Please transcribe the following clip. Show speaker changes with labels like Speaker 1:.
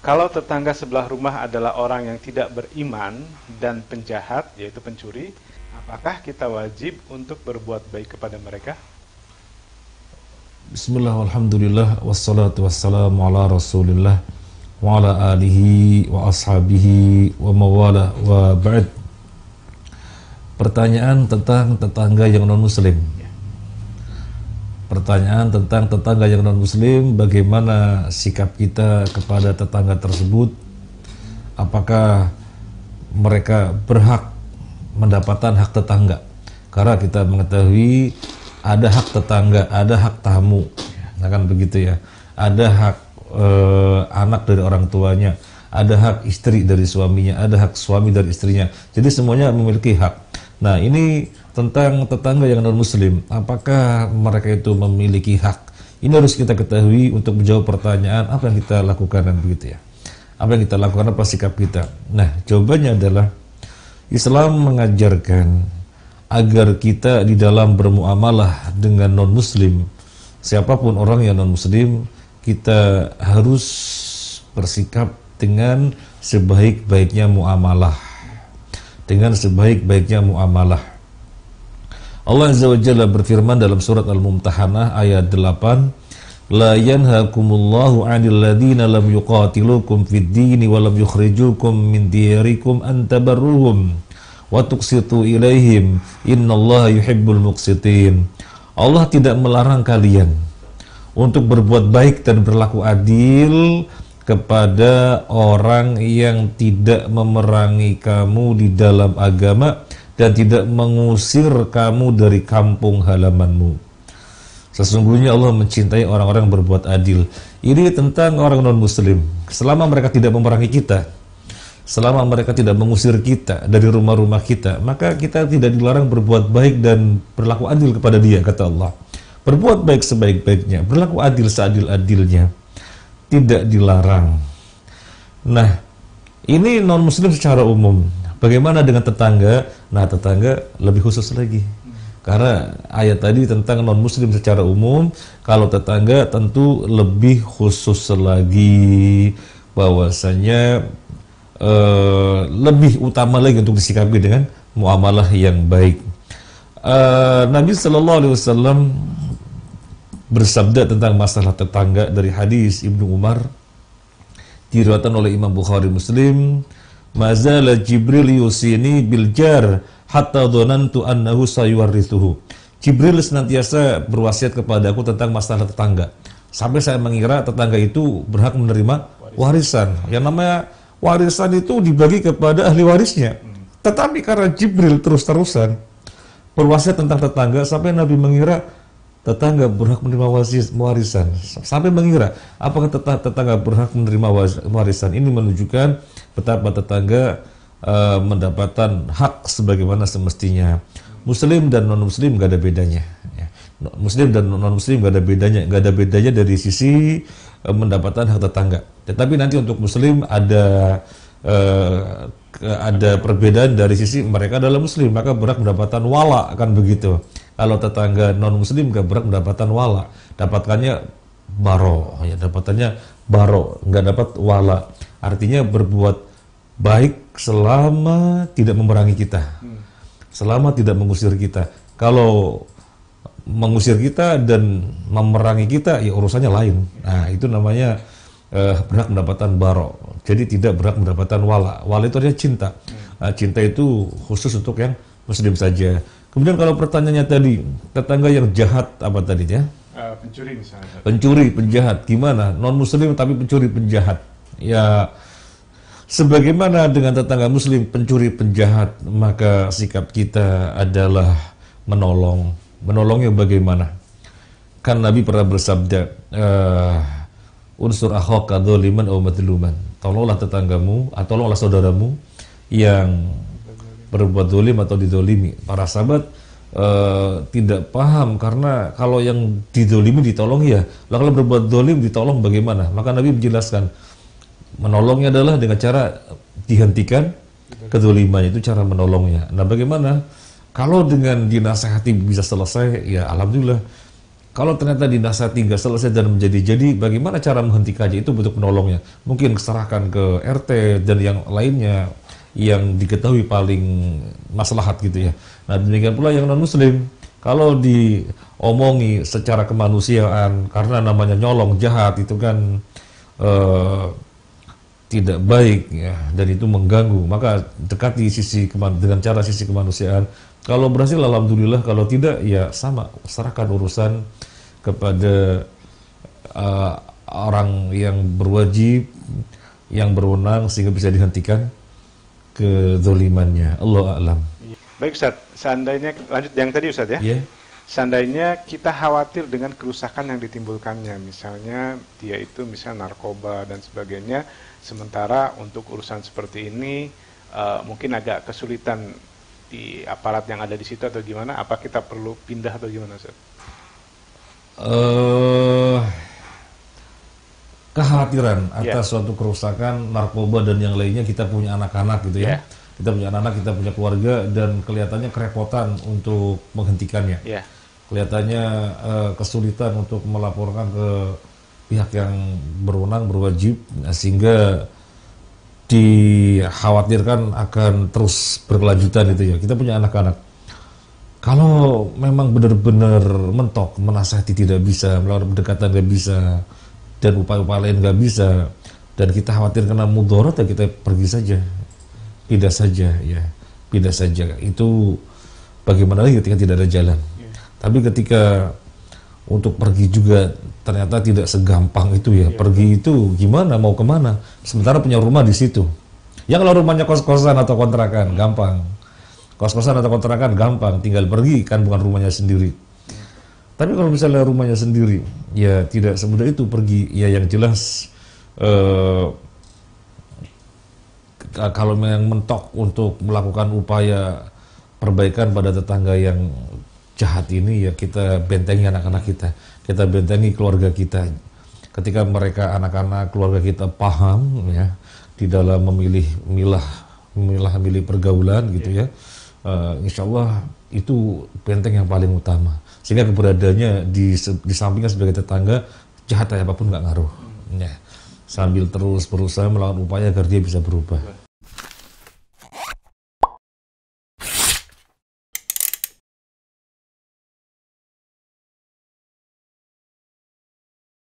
Speaker 1: Kalau tetangga sebelah rumah adalah orang yang tidak beriman dan penjahat, yaitu pencuri, apakah kita wajib untuk berbuat baik kepada mereka?
Speaker 2: Bismillah, alhamdulillah, wassalatu wassalamu ala rasulillah wa ala alihi wa ashabihi wa mawala wa ba'd. Pertanyaan tentang tetangga yang non-muslim. Pertanyaan tentang tetangga yang non-muslim, bagaimana sikap kita kepada tetangga tersebut? Apakah mereka berhak mendapatkan hak tetangga? Karena kita mengetahui ada hak tetangga, ada hak tamu, nah kan begitu ya. Ada hak anak dari orang tuanya, ada hak istri dari suaminya, ada hak suami dari istrinya. Jadi semuanya memiliki hak. Nah, ini tentang tetangga yang non-muslim, apakah mereka itu memiliki hak? Ini harus kita ketahui untuk menjawab pertanyaan apa yang kita lakukan, dan begitu ya. Apa yang kita lakukan, apa sikap kita? Nah, jawabannya adalah Islam mengajarkan agar kita di dalam bermuamalah dengan non-muslim, siapapun orang yang non-muslim, kita harus bersikap dengan sebaik-baiknya muamalah. Dengan sebaik-baiknya muamalah. Allah Azza wa Jalla berfirman dalam surat Al-Mumtahanah ayat 8, La yanhakumullahu 'anil ladzina lam yuqatilukum fid dini wa lam yukhrijukum min diyarikum an tabarruhum wa tuqsitu ilaihim innallaha yuhibbul muqsitin. Allah tidak melarang kalian untuk berbuat baik dan berlaku adil kepada orang yang tidak memerangi kamu di dalam agama dan tidak mengusir kamu dari kampung halamanmu. Sesungguhnya Allah mencintai orang-orang yang berbuat adil. Ini tentang orang non-muslim. Selama mereka tidak memerangi kita, selama mereka tidak mengusir kita dari rumah-rumah kita, maka kita tidak dilarang berbuat baik dan berlaku adil kepada dia, kata Allah. Berbuat baik sebaik-baiknya, berlaku adil seadil-adilnya, tidak dilarang. Nah, ini non-muslim secara umum. Bagaimana dengan tetangga? Nah, tetangga lebih khusus lagi. Karena ayat tadi tentang non-muslim secara umum, kalau tetangga tentu lebih khusus lagi, bahwasanya lebih utama lagi untuk disikapi dengan muamalah yang baik. Nabi Sallallahu Alaihi Wasallam bersabda tentang masalah tetangga dari hadis Ibnu Umar, diriwayatkan oleh Imam Bukhari Muslim, mazala Jibril yusini bil jar hatta dhanantu annahu sayuwarrithuhu. Jibril senantiasa berwasiat kepada aku tentang masalah tetangga, sampai saya mengira tetangga itu berhak menerima warisan. Yang namanya warisan itu dibagi kepada ahli warisnya. Tetapi karena Jibril terus-terusan berwasiat tentang tetangga, sampai Nabi mengira tetangga berhak menerima warisan, sampai mengira apakah tetangga berhak menerima warisan. Ini menunjukkan betapa tetangga mendapatkan hak sebagaimana semestinya. Muslim dan non-muslim gak ada bedanya ya. Muslim dan non-muslim gak ada bedanya dari sisi mendapatkan hak tetangga. Tetapi nanti untuk muslim ada perbedaan dari sisi mereka adalah muslim, maka berhak mendapatkan wala, kan begitu. Kalau tetangga non-muslim gak berhak mendapatkan wala, dapatkannya baro, ya, dapatannya baro, nggak dapat wala. Artinya berbuat baik selama tidak memerangi kita, selama tidak mengusir kita. Kalau mengusir kita dan memerangi kita, ya urusannya lain. Nah, itu namanya berhak mendapatkan baro. Jadi tidak berhak mendapatkan wala. Wala itu artinya cinta. Nah, cinta itu khusus untuk yang muslim saja. Kemudian kalau pertanyaannya tadi, tetangga yang jahat apa tadi ya?
Speaker 1: Pencuri misalnya.
Speaker 2: Pencuri, penjahat. Gimana? Non-muslim tapi pencuri, penjahat. Ya, sebagaimana dengan tetangga muslim, pencuri, penjahat, maka sikap kita adalah menolong. Menolongnya bagaimana? Kan Nabi pernah bersabda, unsur akhaka dzaliman aw madluman. Tolonglah tetanggamu atau tolonglah saudaramu yang berbuat dolim atau didolimi. Para sahabat tidak paham, karena kalau yang didolimi ditolong ya, lalu kalau berbuat dolim ditolong bagaimana? Maka Nabi menjelaskan, menolongnya adalah dengan cara dihentikan kedoliman, itu cara menolongnya. Nah, bagaimana kalau dengan dinasehati bisa selesai? Ya alhamdulillah. Kalau ternyata dinasihati nggak selesai dan menjadi, bagaimana cara menghentikannya? Itu bentuk menolongnya. Mungkin serahkan ke RT dan yang lainnya yang diketahui paling maslahat gitu ya. Nah demikian pula yang non muslim, kalau diomongi secara kemanusiaan, karena namanya nyolong jahat itu kan tidak baik ya, dan itu mengganggu, maka dekati dengan cara sisi kemanusiaan. Kalau berhasil alhamdulillah, kalau tidak ya sama, serahkan urusan kepada orang yang berwajib, yang berwenang, sehingga bisa dihentikan kezalimannya. Allah a'lam.
Speaker 1: Baik Ustaz, seandainya lanjut yang tadi Ustaz ya.
Speaker 2: Yeah.
Speaker 1: Seandainya kita khawatir dengan kerusakan yang ditimbulkannya, misalnya dia itu misalnya narkoba dan sebagainya, sementara untuk urusan seperti ini mungkin agak kesulitan di aparat yang ada di situ atau gimana? Apa kita perlu pindah atau gimana Ustaz?
Speaker 2: Kekhawatiran atas suatu kerusakan narkoba dan yang lainnya, kita punya anak-anak gitu ya. Kita punya anak, kita punya keluarga, dan kelihatannya kerepotan untuk menghentikannya. Kelihatannya kesulitan untuk melaporkan ke pihak yang berwenang, berwajib, sehingga dikhawatirkan akan terus berkelanjutan itu ya. Kita punya anak-anak. Kalau memang benar-benar mentok, menasihati tidak bisa, melakukan pendekatan tidak bisa, dan upaya-upaya lain nggak bisa, dan kita khawatir kena mudarat, ya kita pergi saja, pindah saja ya, pindah saja. Itu bagaimana lagi ketika tidak ada jalan. Tapi ketika untuk pergi juga ternyata tidak segampang itu ya. Pergi itu gimana, mau kemana? Sementara punya rumah di situ. Ya kalau rumahnya kos-kosan atau kontrakan gampang, kos-kosan atau kontrakan gampang, tinggal pergi kan, bukan rumahnya sendiri. Tapi kalau misalnya rumahnya sendiri, ya tidak semudah itu pergi. Ya yang jelas kalau memang mentok untuk melakukan upaya perbaikan pada tetangga yang jahat ini, ya kita bentengi anak-anak kita bentengi keluarga kita. Ketika mereka, anak-anak keluarga kita paham ya di dalam memilih pergaulan gitu ya, insya Allah itu benteng yang paling utama, sehingga keberadaannya di sampingnya sebagai tetangga, jahat apapun nggak ngaruh ya, sambil terus berusaha melakukan upaya agar dia bisa berubah.